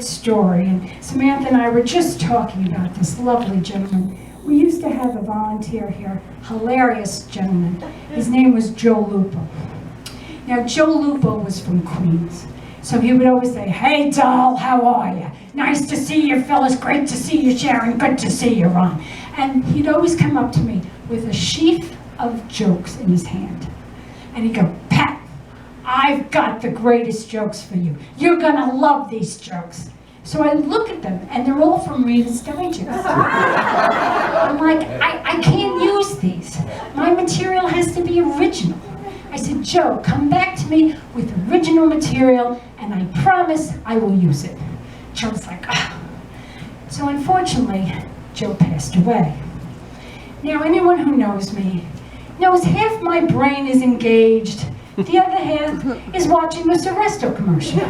story, and Samantha and I were just talking about this lovely gentleman. We used to have a volunteer here, hilarious gentleman. His name was Joe Lupo. Now, Joe Lupo was from Queens, so he would always say, "Hey, doll, how are you? Nice to see you, Phyllis. Great to see you, Sharon. Good to see you, Ron." And he'd always come up to me with a sheaf of jokes in his hand. And he'd go, "Pat, I've got the greatest jokes for you. You're gonna love these jokes." So I look at them, and they're all from Reader's Digest. I'm like, I can't use these. My material has to be original. I said, "Joe, come back to me with original material, and I promise I will use it." Joe's like, "Ah." So unfortunately, Joe passed away. Now, anyone who knows me knows half my brain is engaged. The other half is watching the Arresto commercial.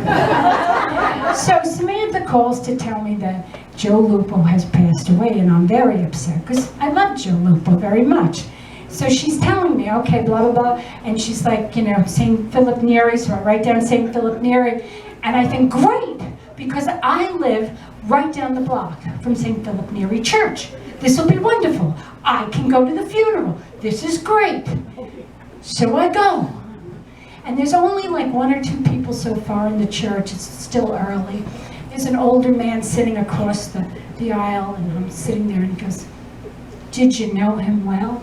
So Samantha calls to tell me that Joe Lupo has passed away, and I'm very upset because I love Joe Lupo very much. So she's telling me, okay, blah, blah, blah, and she's like, St. Philip Neri, so I write down St. Philip Neri, and I think, great, because I live right down the block from St. Philip Neri Church. This will be wonderful. I can go to the funeral. This is great. So I go. And there's only like one or two people so far in the church. It's still early. There's an older man sitting across the aisle, and I'm sitting there, and he goes, "Did you know him well?"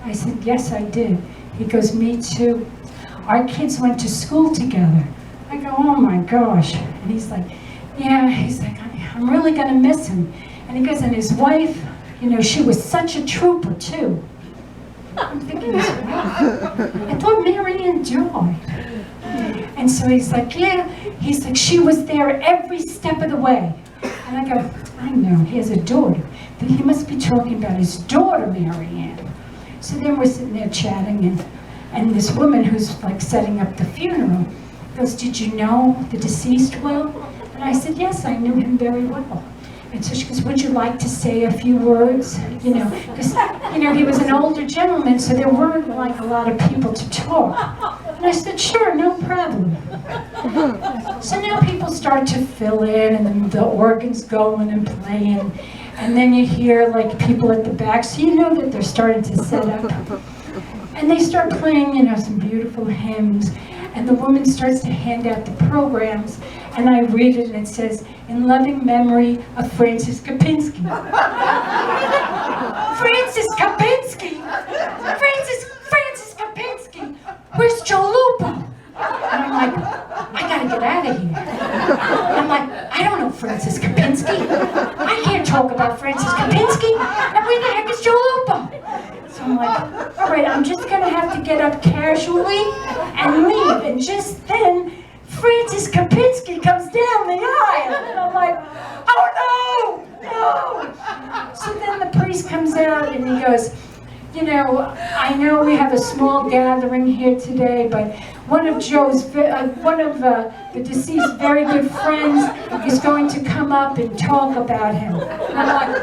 I said, "Yes, I did." He goes, "Me too. Our kids went to school together." I go, "Oh my gosh." And he's like, "Yeah," he's like, "I'm really gonna miss him." And he goes, "And his wife, she was such a trooper too." I'm thinking, I thought Mary Ann died. And so he's like, "Yeah." He's like, "She was there every step of the way." And I go, "I know, he has a daughter, but he must be talking about his daughter, Mary Ann." So then we're sitting there chatting, and this woman who's like setting up the funeral goes, "Did you know the deceased well?" And I said, "Yes, I knew him very well." And so she goes, "Would you like to say a few words?" Because, he was an older gentleman, so there weren't like a lot of people to talk. And I said, "Sure, no problem." So now people start to fill in, and then the organ's going and playing. And then you hear like people at the back, so you know that they're starting to set up. And they start playing, some beautiful hymns. And the woman starts to hand out the programs, and I read it, and it says, "In loving memory of Francis Kapinski." Francis Kapinski! Francis Kapinski! Where's Joe Lupo? And I'm like, I gotta get out of here. And I'm like, I don't know Francis Kapinski. I can't talk about Francis Kapinski. And where the heck is Joe Lupo? So I'm like, all right, I'm just gonna have to get up casually and leave. And just then, Francis Kapinski comes down the aisle. And I'm like, oh no! So then the priest comes out and he goes, "I know we have a small gathering here today, but one of the deceased's very good friends is going to come up and talk about him." And I'm like,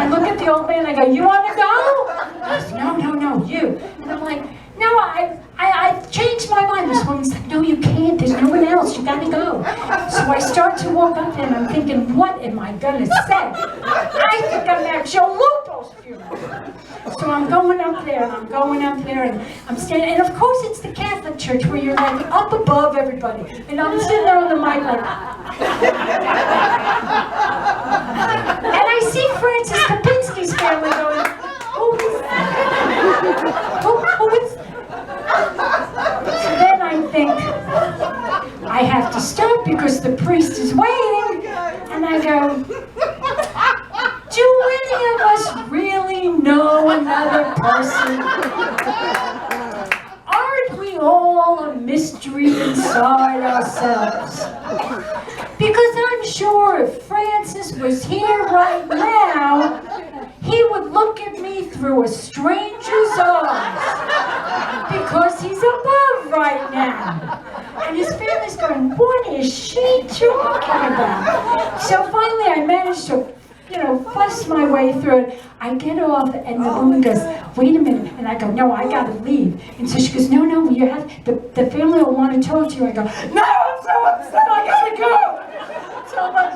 I look at the old man, I go, "You want to go?" He goes, No, you. And I'm like, "No, I've changed my mind." This woman's like, "No, you can't. There's no one else. You gotta go." So I start to walk up there, and I'm thinking, what am I gonna say? I think I'm at Joe Lupo's funeral. So I'm going up there, and I'm standing, and of course it's the Catholic Church where you're like up above everybody. And I'm sitting there on the mic like, and I see Francis Kapinski's family going, "Who is that? Who is that?" So then I think, I have to stop because the priest is waiting. And I go, "Do any of us really know another person? Aren't we all a mystery inside ourselves? Because I'm sure if Francis was here right now, he would look at me through a stranger's eyes. Because he's above right now." And his family's going, "What is she talking about?" So finally I managed to, fuss my way through it. I get off, and the woman goes, "Wait a minute." And I go, "No, I gotta leave." And so she goes, No, you have, the family will want to talk to you." I go, "No, I'm so upset, I gotta go. So I'm like,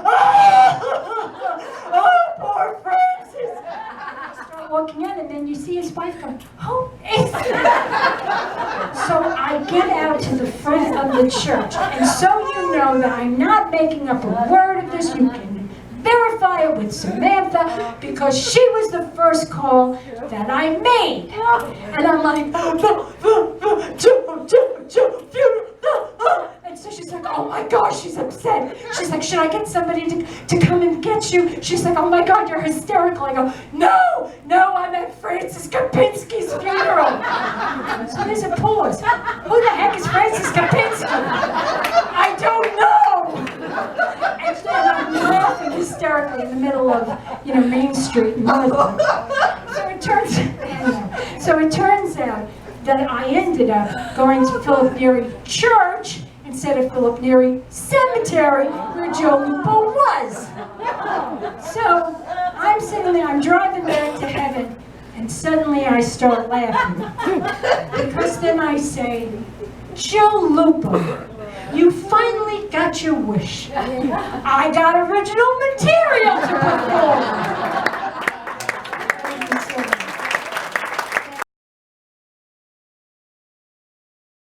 oh, poor Francis. I start walking in, and then you see his wife going, who is that? So I get out to the front of the church, and so you know that I'm not making up a word of this, you can verify it with Samantha, because she was the first call that I made. And I'm like, and so she's like, oh my gosh, she's upset. She's like, should I get somebody to come and get you? She's like, oh my God, you're hysterical. I go, no, I'm at Francis Kapinski's funeral. So there's a pause. Who the heck is Francis Kapinski? I don't know. And then I'm laughing hysterically in the middle of, Main Street in Northland. So it turns out that I ended up going to Philip Neri Church instead of Philip Neri Cemetery, where Joe Lupo was. So I'm sitting there, I'm driving back to heaven, and suddenly I start laughing. Because then I say, Joe Lupo, you finally got your wish. I got original material to perform.